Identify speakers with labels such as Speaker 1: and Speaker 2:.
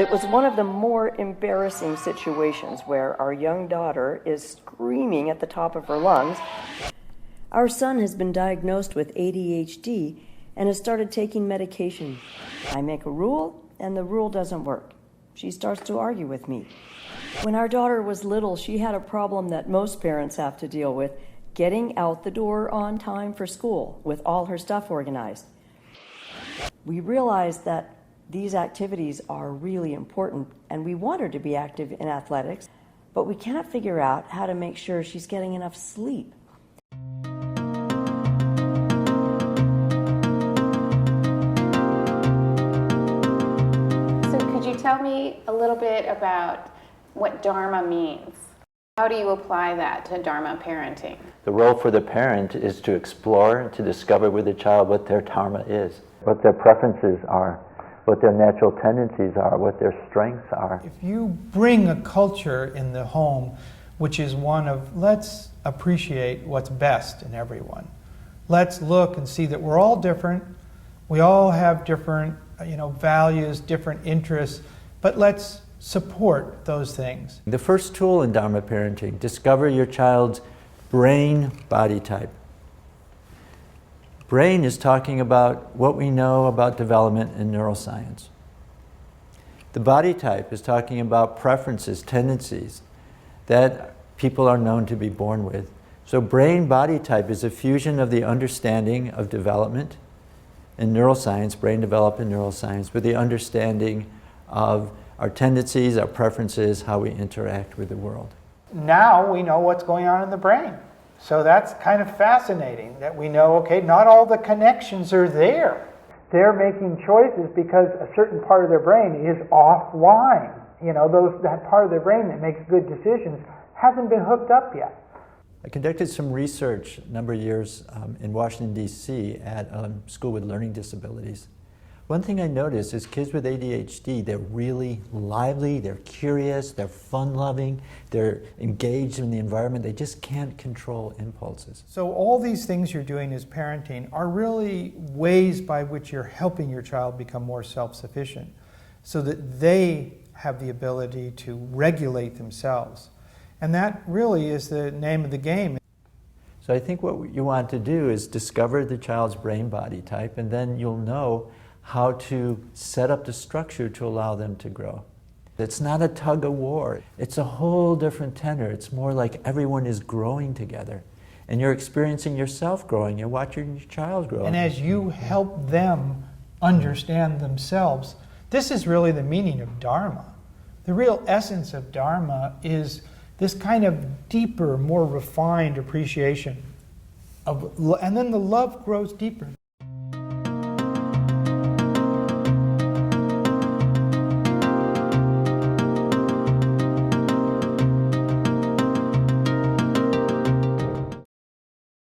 Speaker 1: It was one of the more embarrassing situations where our young daughter is screaming at the top of her lungs. Our son has been diagnosed with ADHD and has started taking medication. I make a rule, and the rule doesn't work. She starts to argue with me. When our daughter was little, she had a problem that most parents have to deal with, getting out the door on time for school with all her stuff organized. We realized that these activities are really important, and we want her to be active in athletics, but we can't figure out how to make sure she's getting enough sleep.
Speaker 2: So could you tell me a little bit about what Dharma means? How do you apply that to Dharma parenting?
Speaker 3: The role for the parent is to explore, to discover with the child what their dharma is, what their preferences are, what their natural tendencies are, what their strengths are.
Speaker 4: If you bring a culture in the home which is one of let's appreciate what's best in everyone. Let's look and see that we're all different. We all have different values, different interests, but let's support those things.
Speaker 3: The first tool in Dharma parenting, discover your child's brain body type. Brain is talking about what we know about development in neuroscience. The body type is talking about preferences, tendencies that people are known to be born with. So brain body type is a fusion of the understanding of development in neuroscience, brain development in neuroscience, with the understanding of our tendencies, our preferences, how we interact with the world.
Speaker 4: Now we know what's going on in the brain. So that's kind of fascinating that we know, okay, not all the connections are there. They're making choices because a certain part of their brain is offline. That part of their brain that makes good decisions hasn't been hooked up yet.
Speaker 3: I conducted some research a number of years in Washington, D.C. at a school with learning disabilities. One thing I noticed is kids with ADHD, they're really lively, they're curious, they're fun-loving, they're engaged in the environment, they just can't control impulses.
Speaker 4: So all these things you're doing as parenting are really ways by which you're helping your child become more self-sufficient so that they have the ability to regulate themselves. And that really is the name of the game.
Speaker 3: So I think what you want to do is discover the child's brain body type, and then you'll know how to set up the structure to allow them to grow. It's not a tug of war. It's a whole different tenor. It's more like everyone is growing together. And you're experiencing yourself growing. You're watching your child grow.
Speaker 4: And as you help them understand themselves, this is really the meaning of Dharma. The real essence of Dharma is this kind of deeper, more refined appreciation and then the love grows deeper.